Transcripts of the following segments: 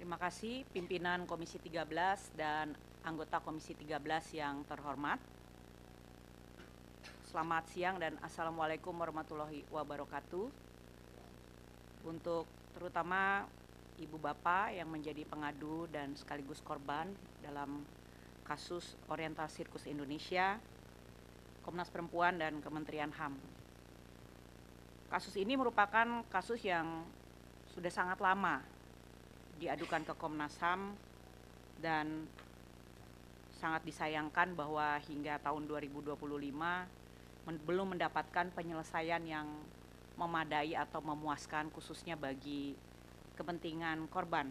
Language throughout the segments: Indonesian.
Terima kasih pimpinan Komisi 13 dan anggota Komisi 13 yang terhormat. Selamat siang dan Assalamualaikum warahmatullahi wabarakatuh. Untuk terutama Ibu Bapak yang menjadi pengadu dan sekaligus korban dalam kasus Oriental Sirkus Indonesia, Komnas Perempuan dan Kementerian HAM. Kasus ini merupakan kasus yang sudah sangat lama diadukan ke Komnas HAM dan sangat disayangkan bahwa hingga tahun 2025 belum mendapatkan penyelesaian yang memadai atau memuaskan khususnya bagi kepentingan korban.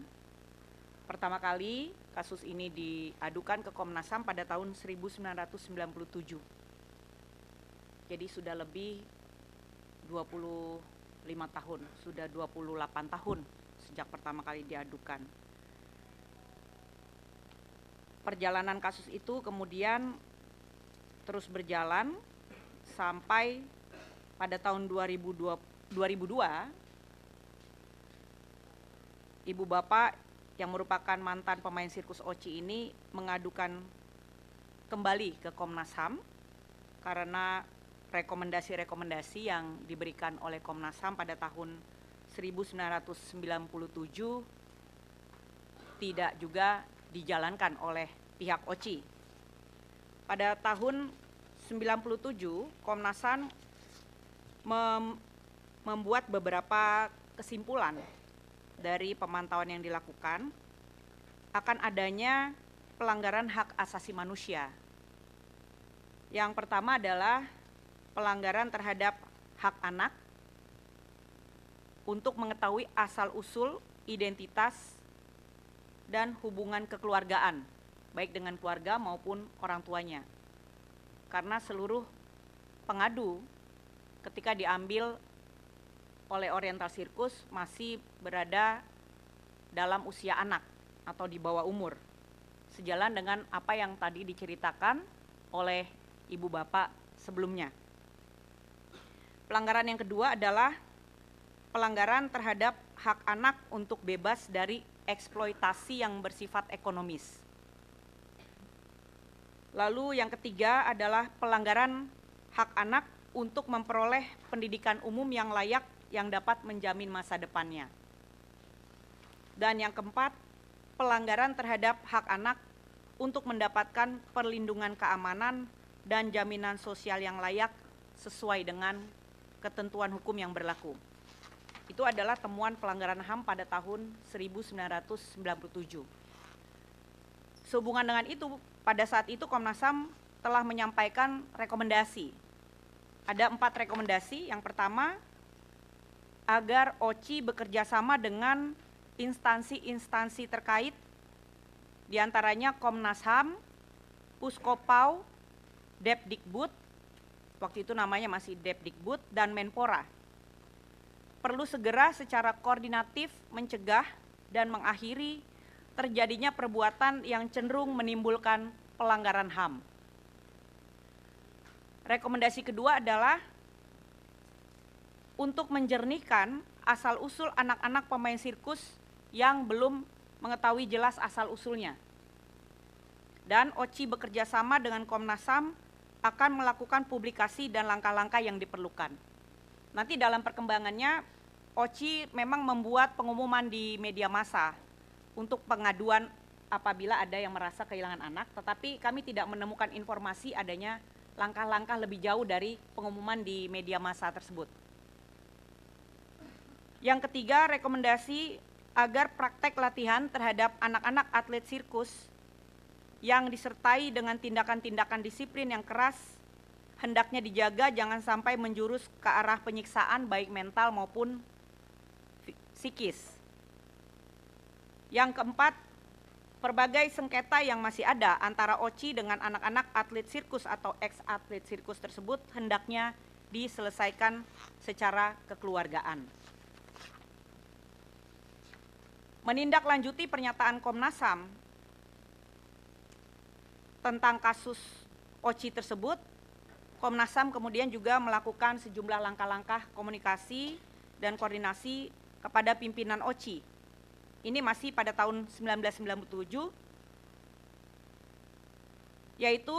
Pertama kali kasus ini diadukan ke Komnas HAM pada tahun 1997. Jadi sudah lebih 25 tahun, sudah 28 tahun sejak pertama kali diadukan. Perjalanan kasus itu kemudian terus berjalan sampai pada tahun 2002 Ibu Bapak yang merupakan mantan pemain sirkus Oci ini mengadukan kembali ke Komnas HAM karena rekomendasi-rekomendasi yang diberikan oleh Komnas HAM pada tahun 1997 tidak juga dijalankan oleh pihak Oci. Pada tahun 97 Komnas HAM membuat beberapa kesimpulan dari pemantauan yang dilakukan akan adanya pelanggaran hak asasi manusia. Yang pertama adalah pelanggaran terhadap hak anak untuk mengetahui asal-usul, identitas, dan hubungan kekeluargaan, baik dengan keluarga maupun orang tuanya. Karena seluruh pengadu ketika diambil oleh Oriental Sirkus masih berada dalam usia anak atau di bawah umur. Sejalan dengan apa yang tadi diceritakan oleh Ibu Bapak sebelumnya. Pelanggaran yang kedua adalah pelanggaran terhadap hak anak untuk bebas dari eksploitasi yang bersifat ekonomis. Lalu yang ketiga adalah pelanggaran hak anak untuk memperoleh pendidikan umum yang layak yang dapat menjamin masa depannya. Dan yang keempat, pelanggaran terhadap hak anak untuk mendapatkan perlindungan keamanan dan jaminan sosial yang layak sesuai dengan ketentuan hukum yang berlaku. Itu adalah temuan pelanggaran HAM pada tahun 1997. Sehubungan dengan itu, pada saat itu Komnas HAM telah menyampaikan rekomendasi. Ada 4 rekomendasi. Yang pertama, agar Oci bekerja sama dengan instansi-instansi terkait, diantaranya Komnas HAM, Puskopau, Depdikbud, waktu itu namanya masih Depdikbud, dan Menpora, perlu segera secara koordinatif mencegah dan mengakhiri terjadinya perbuatan yang cenderung menimbulkan pelanggaran HAM. Rekomendasi kedua adalah untuk menjernihkan asal-usul anak-anak pemain sirkus yang belum mengetahui jelas asal-usulnya. Dan Oci bekerja sama dengan Komnas HAM akan melakukan publikasi dan langkah-langkah yang diperlukan. Nanti dalam perkembangannya, Oci memang membuat pengumuman di media massa untuk pengaduan apabila ada yang merasa kehilangan anak, tetapi kami tidak menemukan informasi adanya langkah-langkah lebih jauh dari pengumuman di media massa tersebut. Yang ketiga, rekomendasi agar praktek latihan terhadap anak-anak atlet sirkus yang disertai dengan tindakan-tindakan disiplin yang keras hendaknya dijaga jangan sampai menjurus ke arah penyiksaan baik mental maupun psikis. Yang keempat, berbagai sengketa yang masih ada antara Oci dengan anak-anak atlet sirkus atau ex-atlet sirkus tersebut hendaknya diselesaikan secara kekeluargaan. Menindaklanjuti pernyataan Komnas HAM tentang kasus Oci tersebut, Komnas HAM kemudian juga melakukan sejumlah langkah-langkah komunikasi dan koordinasi kepada pimpinan Oci ini masih pada tahun 1997, yaitu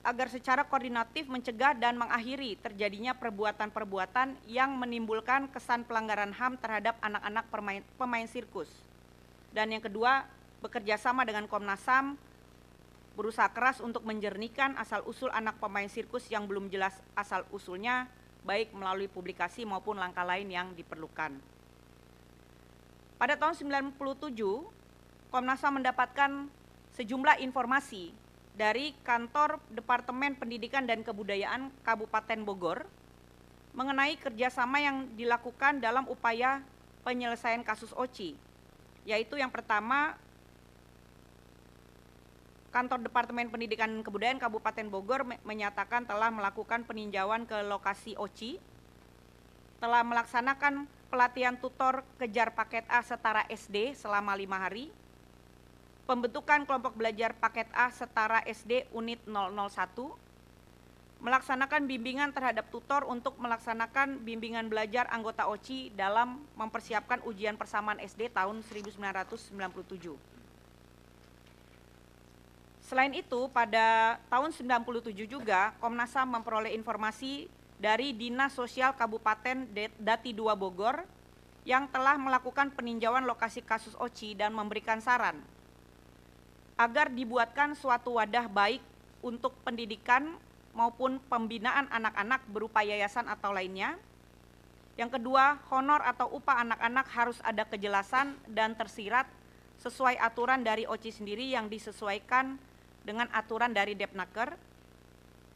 agar secara koordinatif mencegah dan mengakhiri terjadinya perbuatan-perbuatan yang menimbulkan kesan pelanggaran HAM terhadap anak-anak pemain sirkus. Dan yang kedua, bekerja sama dengan Komnas HAM berusaha keras untuk menjernihkan asal-usul anak pemain sirkus yang belum jelas asal-usulnya, baik melalui publikasi maupun langkah lain yang diperlukan. Pada tahun 1997, Komnas HAM mendapatkan sejumlah informasi dari Kantor Departemen Pendidikan dan Kebudayaan Kabupaten Bogor mengenai kerjasama yang dilakukan dalam upaya penyelesaian kasus OCI, yaitu yang pertama, Kantor Departemen Pendidikan dan Kebudayaan Kabupaten Bogor menyatakan telah melakukan peninjauan ke lokasi OCI, telah melaksanakan pelatihan tutor kejar paket A setara SD selama 5 hari, pembentukan kelompok belajar paket A setara SD unit 001, melaksanakan bimbingan terhadap tutor untuk melaksanakan bimbingan belajar anggota OCI dalam mempersiapkan ujian persamaan SD tahun 1997. Selain itu, pada tahun 1997 juga Komnas HAM memperoleh informasi dari Dinas Sosial Kabupaten Dati II Bogor yang telah melakukan peninjauan lokasi kasus OCI dan memberikan saran agar dibuatkan suatu wadah baik untuk pendidikan maupun pembinaan anak-anak berupa yayasan atau lainnya. Yang kedua, honor atau upah anak-anak harus ada kejelasan dan tersirat sesuai aturan dari OCI sendiri yang disesuaikan dengan aturan dari Depnaker.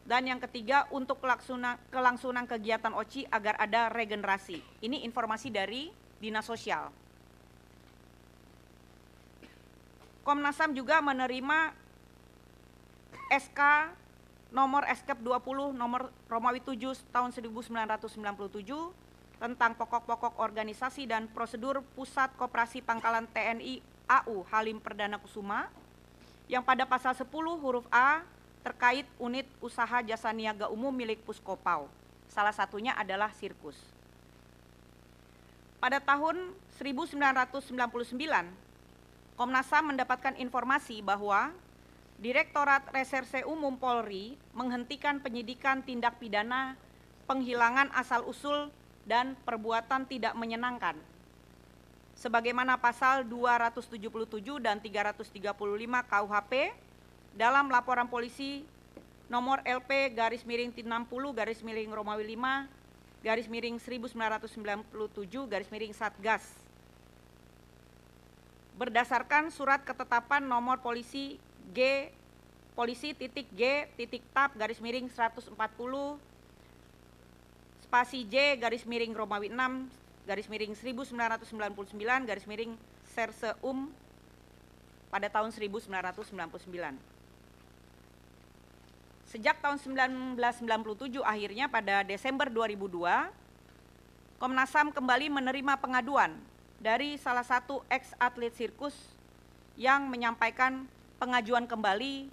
Dan yang ketiga, untuk kelangsungan kegiatan OCI agar ada regenerasi. Ini informasi dari Dinas Sosial. Komnas HAM juga menerima SK nomor SKEP 20 nomor Romawi 7 tahun 1997 tentang pokok-pokok organisasi dan prosedur Pusat Koperasi Pangkalan TNI AU Halim Perdana Kusuma yang pada pasal 10 huruf A terkait unit usaha jasa niaga umum milik Puskopau. Salah satunya adalah sirkus. Pada tahun 1999, Komnas HAM mendapatkan informasi bahwa Direktorat Reserse Umum Polri menghentikan penyidikan tindak pidana penghilangan asal-usul dan perbuatan tidak menyenangkan sebagaimana pasal 277 dan 335 KUHP dalam laporan polisi nomor LP/60 Romawi 5/1997 Satgas berdasarkan surat ketetapan nomor polisi Polisi.G.Tab/140 spasi J/Romawi 6/1999 Serse pada tahun 1999. Sejak tahun 1997 akhirnya pada Desember 2002, Komnas HAM kembali menerima pengaduan dari salah satu ex-atlet sirkus yang menyampaikan pengajuan kembali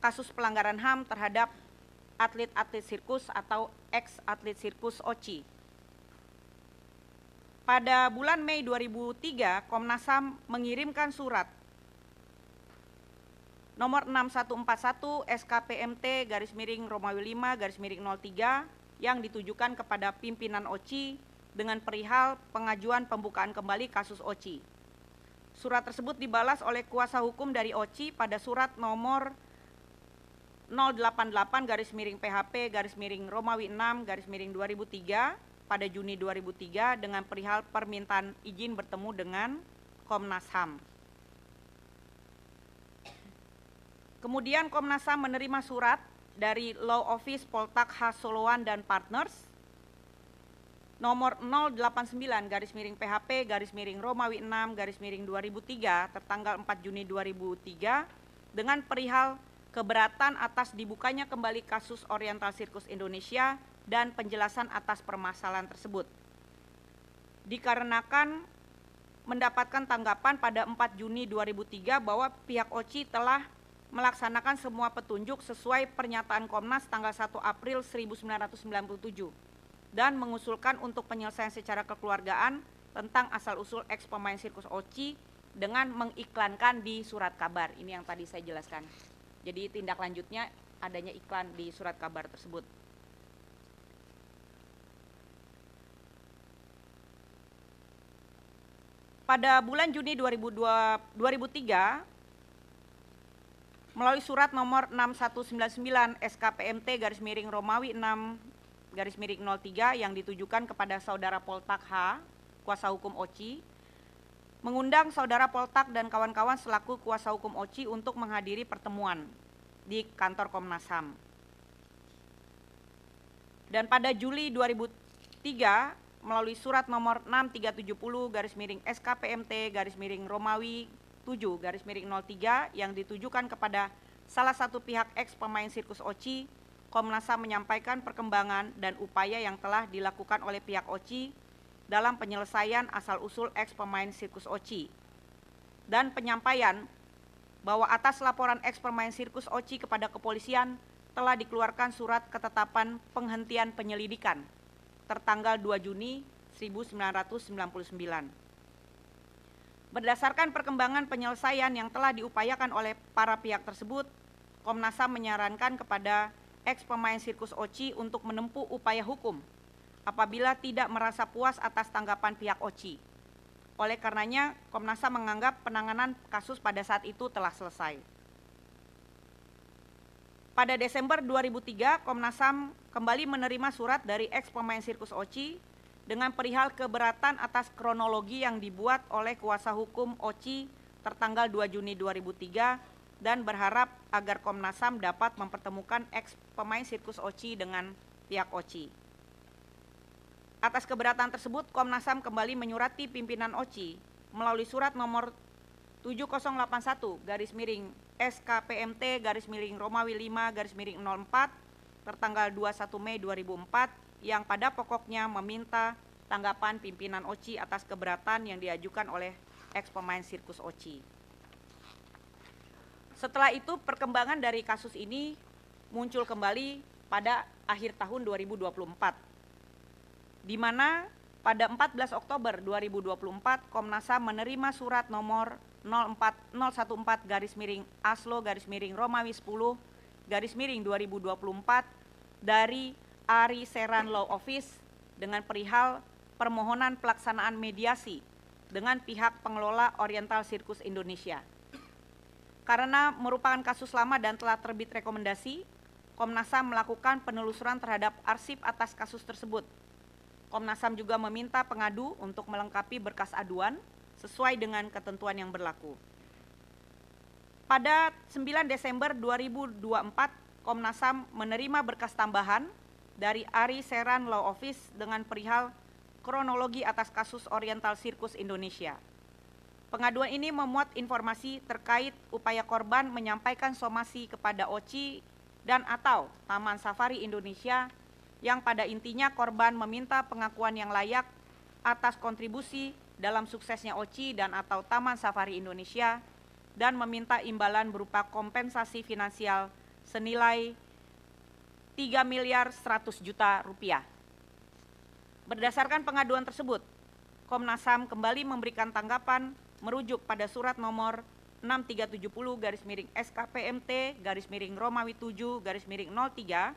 kasus pelanggaran HAM terhadap atlet-atlet sirkus atau ex-atlet sirkus OCI. Pada bulan Mei 2003, Komnas HAM mengirimkan surat nomor 6141 SKPMT/Romawi 5/03 yang ditujukan kepada pimpinan OCI dengan perihal pengajuan pembukaan kembali kasus OCI. Surat tersebut dibalas oleh kuasa hukum dari OCI pada surat nomor 088/PHP/Romawi 6/2003 pada Juni 2003 dengan perihal permintaan izin bertemu dengan Komnas HAM. Kemudian Komnas HAM menerima surat dari Law Office Poltak H. Solowan dan Partners nomor 089/PHP/Romawi 6/2003 tertanggal 4 Juni 2003 dengan perihal keberatan atas dibukanya kembali kasus Oriental Circus Indonesia dan penjelasan atas permasalahan tersebut. Dikarenakan mendapatkan tanggapan pada 4 Juni 2003 bahwa pihak OCI telah melaksanakan semua petunjuk sesuai pernyataan Komnas tanggal 1 April 1997 dan mengusulkan untuk penyelesaian secara kekeluargaan tentang asal-usul eks pemain sirkus Oci dengan mengiklankan di surat kabar. Ini yang tadi saya jelaskan. Jadi tindak lanjutnya adanya iklan di surat kabar tersebut. Pada bulan Juni 2003, melalui surat nomor 6199 SKPMT /Romawi 6/03 yang ditujukan kepada Saudara Poltak H, kuasa hukum Oci, mengundang Saudara Poltak dan kawan-kawan selaku kuasa hukum Oci untuk menghadiri pertemuan di kantor Komnas HAM. Dan pada Juli 2003, melalui surat nomor 6370 SKPMT Romawi 7/03 yang ditujukan kepada salah satu pihak eks pemain sirkus Oci, Komnas HAM menyampaikan perkembangan dan upaya yang telah dilakukan oleh pihak Oci dalam penyelesaian asal-usul eks pemain sirkus Oci, dan penyampaian bahwa atas laporan eks pemain sirkus Oci kepada kepolisian telah dikeluarkan surat ketetapan penghentian penyelidikan tertanggal 2 Juni 1999. Berdasarkan perkembangan penyelesaian yang telah diupayakan oleh para pihak tersebut, Komnas HAM menyarankan kepada eks pemain sirkus Oci untuk menempuh upaya hukum apabila tidak merasa puas atas tanggapan pihak Oci. Oleh karenanya, Komnas HAM menganggap penanganan kasus pada saat itu telah selesai. Pada Desember 2003, Komnas HAM kembali menerima surat dari eks pemain sirkus Oci dengan perihal keberatan atas kronologi yang dibuat oleh kuasa hukum Oci tertanggal 2 Juni 2003 dan berharap agar Komnas HAM dapat mempertemukan eks pemain sirkus Oci dengan pihak Oci. Atas keberatan tersebut, Komnas HAM kembali menyurati pimpinan Oci melalui surat nomor 7081 SKPMT Romawi 5/04 tertanggal 21 Mei 2004 yang pada pokoknya meminta tanggapan pimpinan Oci atas keberatan yang diajukan oleh eks pemain sirkus Oci. Setelah itu, perkembangan dari kasus ini muncul kembali pada akhir tahun 2024. Di mana pada 14 Oktober 2024 Komnas HAM menerima surat nomor 014-ASLO-Romawi 10-2024 dari Ari Seran Law Office dengan perihal permohonan pelaksanaan mediasi dengan pihak pengelola Oriental Circus Indonesia. Karena merupakan kasus lama dan telah terbit rekomendasi, Komnas HAM melakukan penelusuran terhadap arsip atas kasus tersebut. Komnas HAM juga meminta pengadu untuk melengkapi berkas aduan sesuai dengan ketentuan yang berlaku. Pada 9 Desember 2024, Komnas HAM menerima berkas tambahan dari Ari Seran Law Office dengan perihal kronologi atas kasus Oriental Circus Indonesia. Pengaduan ini memuat informasi terkait upaya korban menyampaikan somasi kepada Oci dan atau Taman Safari Indonesia yang pada intinya korban meminta pengakuan yang layak atas kontribusi dalam suksesnya Oci dan atau Taman Safari Indonesia dan meminta imbalan berupa kompensasi finansial senilai 3.100.000.000 rupiah. Berdasarkan pengaduan tersebut, Komnas HAM kembali memberikan tanggapan merujuk pada surat nomor 6370 SKPMT Romawi 7/03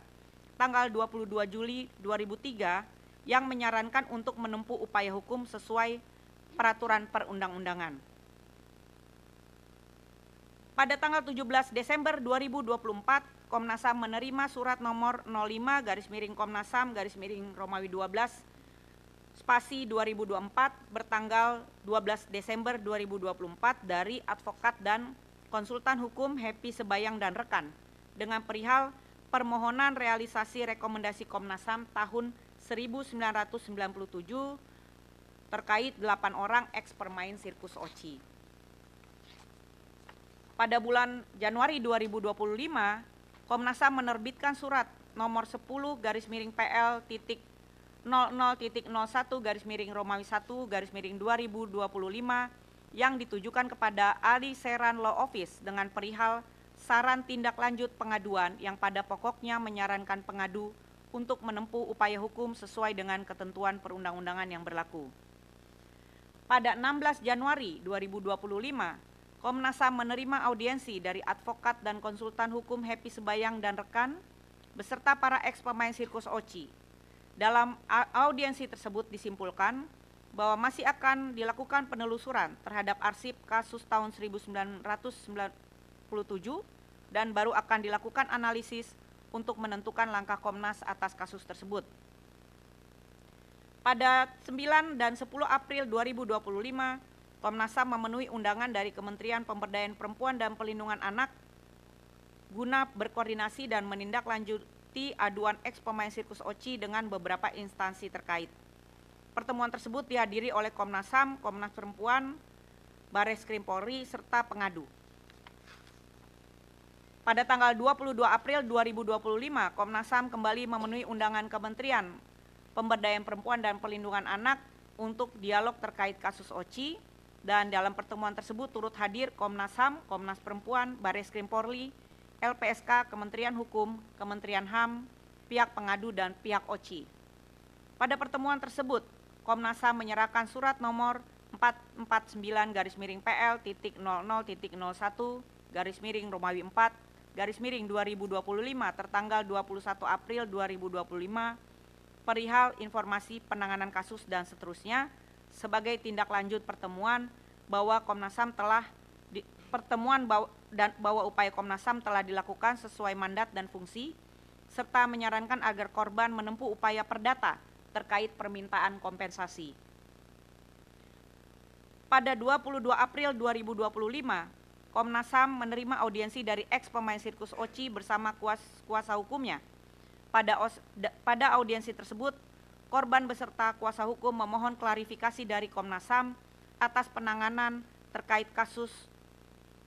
tanggal 22 Juli 2003 yang menyarankan untuk menempuh upaya hukum sesuai peraturan perundang-undangan. Pada tanggal 17 Desember 2024, Komnas HAM menerima surat nomor 05/Komnas HAM/Romawi 12 spasi 2024 bertanggal 12 Desember 2024 dari advokat dan konsultan hukum Happy Sebayang dan rekan dengan perihal permohonan realisasi rekomendasi Komnas HAM tahun 1997 terkait 8 orang eks pemain sirkus Oci. Pada bulan Januari 2025, Komnas HAM menerbitkan surat nomor 10/00.01/Romawi 1/2025 yang ditujukan kepada Ari Seran Law Office dengan perihal saran tindak lanjut pengaduan yang pada pokoknya menyarankan pengadu untuk menempuh upaya hukum sesuai dengan ketentuan perundang-undangan yang berlaku. pada 16 Januari 2025, Komnas HAM menerima audiensi dari advokat dan konsultan hukum Happy Sebayang dan rekan, beserta para eks-pemain sirkus OCI. Dalam audiensi tersebut disimpulkan bahwa masih akan dilakukan penelusuran terhadap arsip kasus tahun 1997 dan baru akan dilakukan analisis untuk menentukan langkah Komnas atas kasus tersebut. Pada 9 dan 10 April 2025, Komnas HAM memenuhi undangan dari Kementerian Pemberdayaan Perempuan dan Perlindungan Anak guna berkoordinasi dan menindaklanjuti aduan eks-pemain sirkus OCI dengan beberapa instansi terkait. Pertemuan tersebut dihadiri oleh Komnas HAM, Komnas Perempuan, Bareskrim Polri, serta pengadu. Pada tanggal 22 April 2025, Komnas HAM kembali memenuhi undangan Kementerian Pemberdayaan Perempuan dan Perlindungan Anak untuk dialog terkait kasus OCI, dan dalam pertemuan tersebut turut hadir Komnas HAM, Komnas Perempuan, Bareskrim Polri, LPSK, Kementerian Hukum, Kementerian HAM, pihak pengadu, dan pihak OCI. Pada pertemuan tersebut, Komnas HAM menyerahkan surat nomor 449-PL.00-01-Romawi 4-2025 tertanggal 21 April 2025 perihal informasi penanganan kasus dan seterusnya sebagai tindak lanjut pertemuan bahwa Komnas HAM telah bahwa upaya Komnas HAM telah dilakukan sesuai mandat dan fungsi, serta menyarankan agar korban menempuh upaya perdata terkait permintaan kompensasi. Pada 22 April 2025, Komnas HAM menerima audiensi dari eks-pemain sirkus OCI bersama kuasa hukumnya. Pada audiensi tersebut, korban beserta kuasa hukum memohon klarifikasi dari Komnas HAM atas penanganan terkait kasus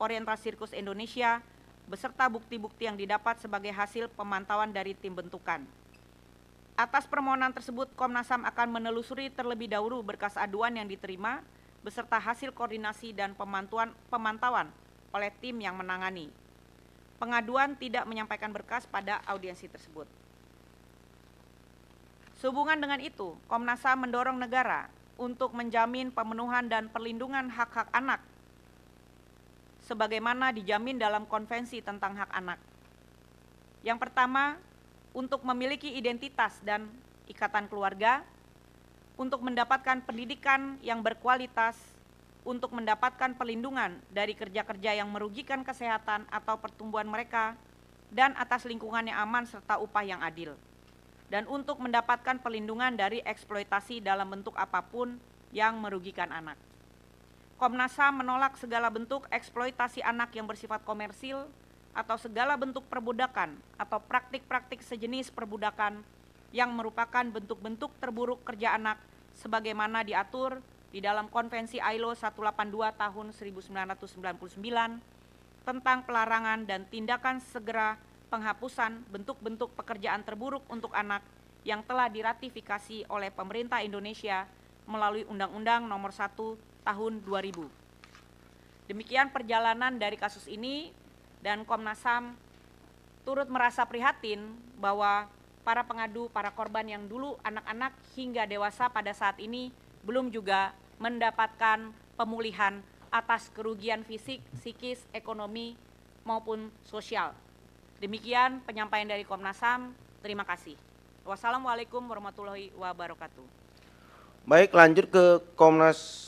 orientasi sirkus Indonesia beserta bukti-bukti yang didapat sebagai hasil pemantauan dari tim bentukan. Atas permohonan tersebut, Komnas HAM akan menelusuri terlebih dahulu berkas aduan yang diterima beserta hasil koordinasi dan pemantauan oleh tim yang menangani. Pengaduan tidak menyampaikan berkas pada audiensi tersebut. Sehubungan dengan itu, Komnas HAM mendorong negara untuk menjamin pemenuhan dan perlindungan hak-hak anak sebagaimana dijamin dalam Konvensi tentang Hak Anak. Yang pertama, untuk memiliki identitas dan ikatan keluarga, untuk mendapatkan pendidikan yang berkualitas, untuk mendapatkan perlindungan dari kerja-kerja yang merugikan kesehatan atau pertumbuhan mereka, dan atas lingkungan yang aman serta upah yang adil, dan untuk mendapatkan perlindungan dari eksploitasi dalam bentuk apapun yang merugikan anak. Komnas HAM menolak segala bentuk eksploitasi anak yang bersifat komersil atau segala bentuk perbudakan atau praktik-praktik sejenis perbudakan yang merupakan bentuk-bentuk terburuk kerja anak sebagaimana diatur di dalam Konvensi ILO 182 tahun 1999 tentang pelarangan dan tindakan segera penghapusan bentuk-bentuk pekerjaan terburuk untuk anak yang telah diratifikasi oleh pemerintah Indonesia melalui Undang-Undang Nomor 1 Tahun 2000. Demikian perjalanan dari kasus ini, dan Komnas HAM turut merasa prihatin bahwa para pengadu, para korban yang dulu anak-anak hingga dewasa pada saat ini belum juga mendapatkan pemulihan atas kerugian fisik, psikis, ekonomi, maupun sosial. Demikian penyampaian dari Komnas HAM. Terima kasih. Wassalamualaikum warahmatullahi wabarakatuh. Baik, lanjut ke Komnas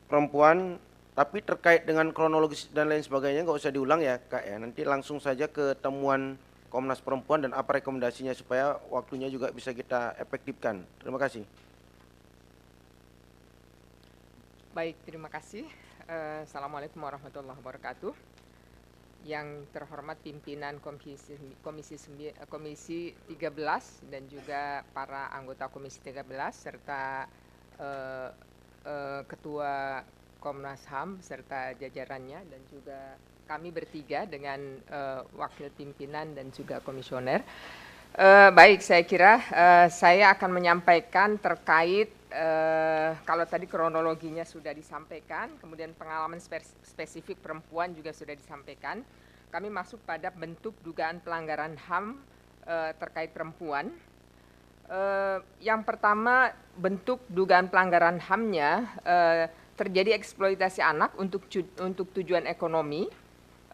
Perempuan, tapi terkait dengan kronologis dan lain sebagainya nggak usah diulang ya Kak ya. Nanti langsung saja ke temuan Komnas Perempuan dan apa rekomendasinya supaya waktunya juga bisa kita efektifkan. Terima kasih. Baik, terima kasih. Assalamualaikum warahmatullahi wabarakatuh. Yang terhormat pimpinan Komisi 13 dan juga para anggota Komisi 13 serta Ketua Komnas HAM serta jajarannya, dan juga kami bertiga dengan wakil pimpinan dan juga komisioner. Baik, saya kira saya akan menyampaikan terkait kalau tadi kronologinya sudah disampaikan, kemudian pengalaman spesifik perempuan juga sudah disampaikan. Kami masuk pada bentuk dugaan pelanggaran HAM terkait perempuan. Yang pertama, bentuk dugaan pelanggaran HAM-nya terjadi eksploitasi anak untuk tujuan ekonomi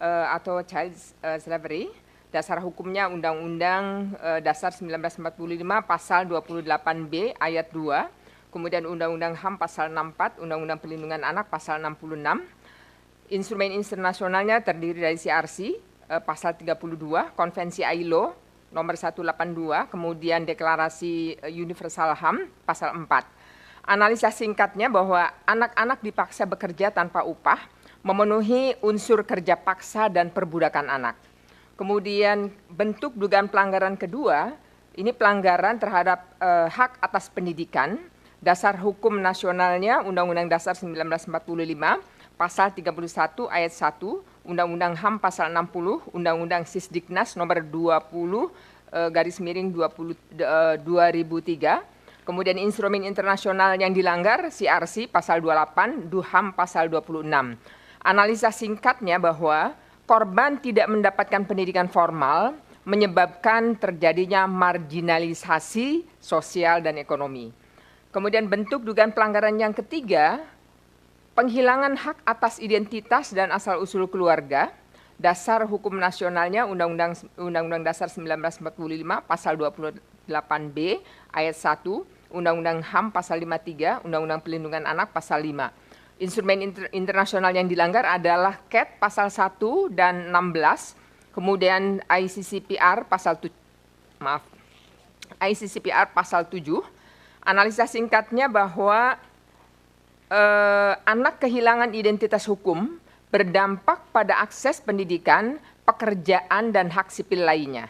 atau child slavery. Dasar hukumnya Undang-Undang Dasar 1945 Pasal 28B ayat 2, kemudian Undang-Undang HAM Pasal 64, Undang-Undang Perlindungan Anak Pasal 66. Instrumen internasionalnya terdiri dari CRC Pasal 32, Konvensi ILO nomor 182, kemudian Deklarasi Universal HAM Pasal 4. Analisa singkatnya bahwa anak-anak dipaksa bekerja tanpa upah, memenuhi unsur kerja paksa dan perbudakan anak. Kemudian bentuk dugaan pelanggaran kedua, ini pelanggaran terhadap hak atas pendidikan. Dasar hukum nasionalnya Undang-Undang Dasar 1945, Pasal 31 ayat 1, Undang-Undang HAM Pasal 60, Undang-Undang Sisdiknas nomor 20/2003, kemudian instrumen internasional yang dilanggar CRC Pasal 28, DUHAM Pasal 26. Analisa singkatnya bahwa korban tidak mendapatkan pendidikan formal menyebabkan terjadinya marginalisasi sosial dan ekonomi. Kemudian bentuk dugaan pelanggaran yang ketiga, penghilangan hak atas identitas dan asal-usul keluarga. Dasar hukum nasionalnya Undang-Undang Dasar 1945 Pasal 28B ayat 1, Undang-Undang HAM Pasal 53, Undang-Undang Perlindungan Anak Pasal 5. Instrumen internasional yang dilanggar adalah CAT Pasal 1 dan 16, kemudian ICCPR Pasal 7. Analisa singkatnya bahwa anak kehilangan identitas hukum berdampak pada akses pendidikan, pekerjaan, dan hak sipil lainnya.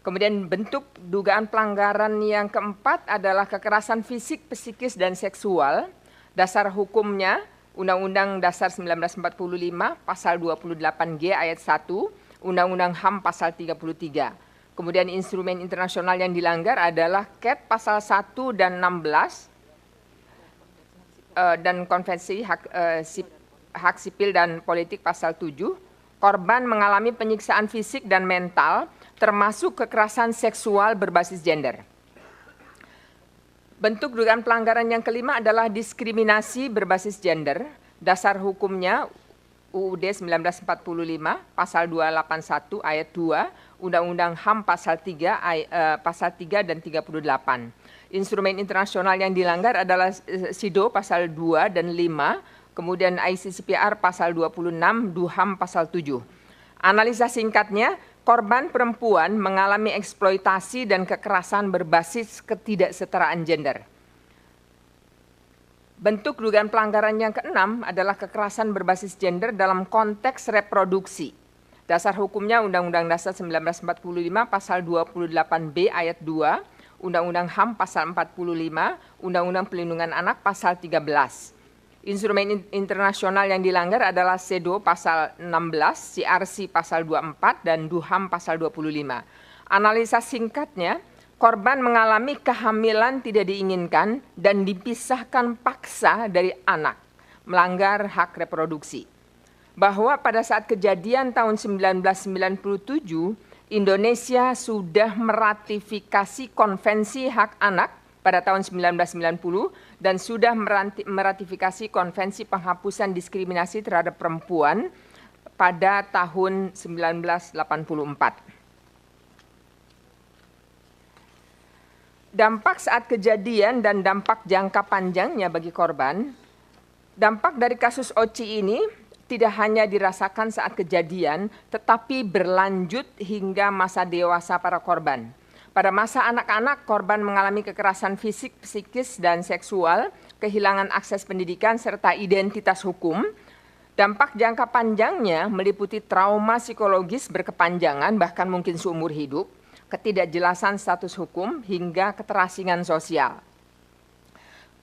Kemudian bentuk dugaan pelanggaran yang keempat adalah kekerasan fisik, psikis, dan seksual. Dasar hukumnya Undang-Undang Dasar 1945 Pasal 28G ayat 1, Undang-Undang HAM Pasal 33. Kemudian instrumen internasional yang dilanggar adalah CAT Pasal 1 dan 16 dan Konvensi Hak Sipil dan Politik Pasal 7. Korban mengalami penyiksaan fisik dan mental termasuk kekerasan seksual berbasis gender. Bentuk dugaan pelanggaran yang kelima adalah diskriminasi berbasis gender. Dasar hukumnya UUD 1945 Pasal 281 ayat 2, Undang-Undang HAM Pasal 3 dan 38. Instrumen internasional yang dilanggar adalah SIDO Pasal 2 dan 5, kemudian ICCPR Pasal 26, DUHAM Pasal 7. Analisa singkatnya, korban perempuan mengalami eksploitasi dan kekerasan berbasis ketidaksetaraan gender. Bentuk dugaan pelanggaran yang keenam adalah kekerasan berbasis gender dalam konteks reproduksi. Dasar hukumnya Undang-Undang Dasar 1945 Pasal 28B ayat 2, Undang-Undang HAM Pasal 45, Undang-Undang Perlindungan Anak Pasal 13. Instrumen internasional yang dilanggar adalah CEDAW Pasal 16, CRC Pasal 24, dan DUHAM Pasal 25. Analisa singkatnya, korban mengalami kehamilan tidak diinginkan dan dipisahkan paksa dari anak, melanggar hak reproduksi. Bahwa pada saat kejadian tahun 1997, Indonesia sudah meratifikasi Konvensi Hak Anak pada tahun 1990 dan sudah meratifikasi Konvensi Penghapusan Diskriminasi Terhadap Perempuan pada tahun 1984. Dampak saat kejadian dan dampak jangka panjangnya bagi korban. Dampak dari kasus OCI ini tidak hanya dirasakan saat kejadian, tetapi berlanjut hingga masa dewasa para korban. Pada masa anak-anak, korban mengalami kekerasan fisik, psikis, dan seksual, kehilangan akses pendidikan, serta identitas hukum. Dampak jangka panjangnya meliputi trauma psikologis berkepanjangan, bahkan mungkin seumur hidup, ketidakjelasan status hukum, hingga keterasingan sosial.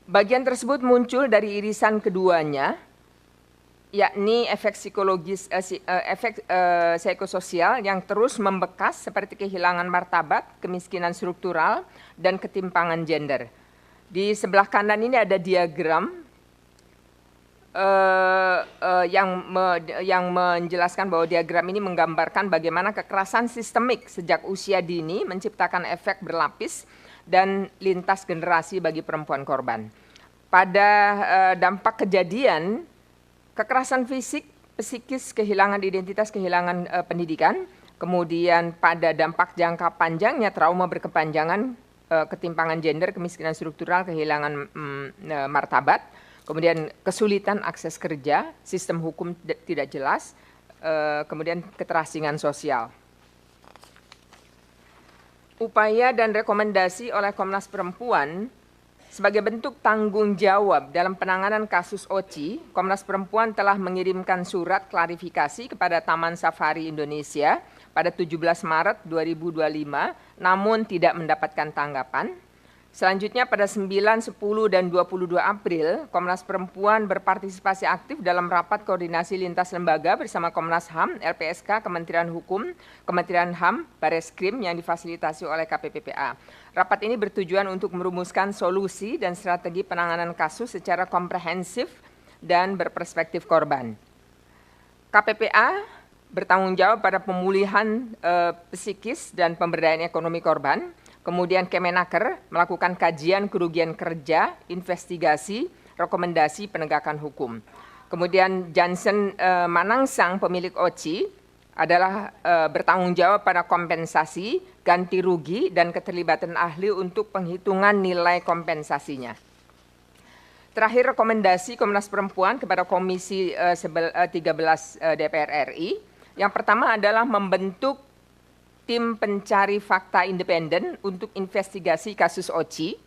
Bagian tersebut muncul dari irisan keduanya, yakni efek psikologis, psikososial yang terus membekas seperti kehilangan martabat, kemiskinan struktural, dan ketimpangan gender. Di sebelah kanan ini ada diagram yang menjelaskan bahwa diagram ini menggambarkan bagaimana kekerasan sistemik sejak usia dini menciptakan efek berlapis dan lintas generasi bagi perempuan korban. Pada dampak kejadian, kekerasan fisik, psikis, kehilangan identitas, kehilangan pendidikan, kemudian pada dampak jangka panjangnya trauma berkepanjangan, ketimpangan gender, kemiskinan struktural, kehilangan martabat, kemudian kesulitan akses kerja, sistem hukum tidak jelas, kemudian keterasingan sosial. Upaya dan rekomendasi oleh Komnas Perempuan sebagai bentuk tanggung jawab dalam penanganan kasus OCI, Komnas Perempuan telah mengirimkan surat klarifikasi kepada Taman Safari Indonesia pada 17 Maret 2025, namun tidak mendapatkan tanggapan. Selanjutnya pada 9, 10, dan 22 April, Komnas Perempuan berpartisipasi aktif dalam rapat koordinasi lintas lembaga bersama Komnas HAM, LPSK, Kementerian Hukum, Kementerian HAM, Bareskrim yang difasilitasi oleh KPPPA. Rapat ini bertujuan untuk merumuskan solusi dan strategi penanganan kasus secara komprehensif dan berperspektif korban. KPPA bertanggung jawab pada pemulihan psikis dan pemberdayaan ekonomi korban. Kemudian Kemenaker melakukan kajian kerugian kerja, investigasi, rekomendasi penegakan hukum. Kemudian Johnson Manangsang, pemilik OCI, adalah bertanggung jawab pada kompensasi, ganti rugi, dan keterlibatan ahli untuk penghitungan nilai kompensasinya. Terakhir, rekomendasi Komnas Perempuan kepada Komisi 13 DPR RI. Yang pertama adalah membentuk tim pencari fakta independen untuk investigasi kasus OCI.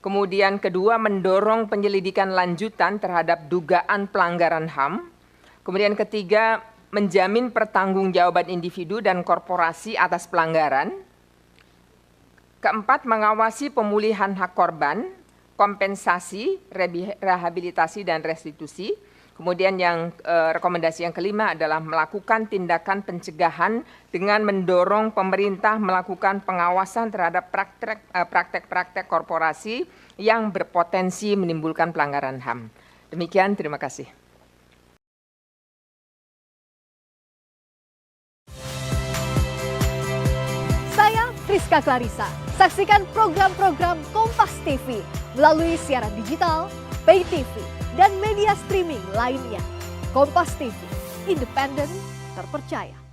Kemudian kedua, mendorong penyelidikan lanjutan terhadap dugaan pelanggaran HAM. Kemudian ketiga, menjamin pertanggungjawaban individu dan korporasi atas pelanggaran. Keempat, mengawasi pemulihan hak korban, kompensasi, rehabilitasi, dan restitusi. Kemudian yang rekomendasi yang kelima adalah melakukan tindakan pencegahan dengan mendorong pemerintah melakukan pengawasan terhadap praktek-praktek korporasi yang berpotensi menimbulkan pelanggaran HAM. Demikian, terima kasih. Saya Friska Clarissa. Saksikan program-program Kompas TV melalui siaran digital, pay TV, dan media streaming lainnya. Kompas TV, independen, terpercaya.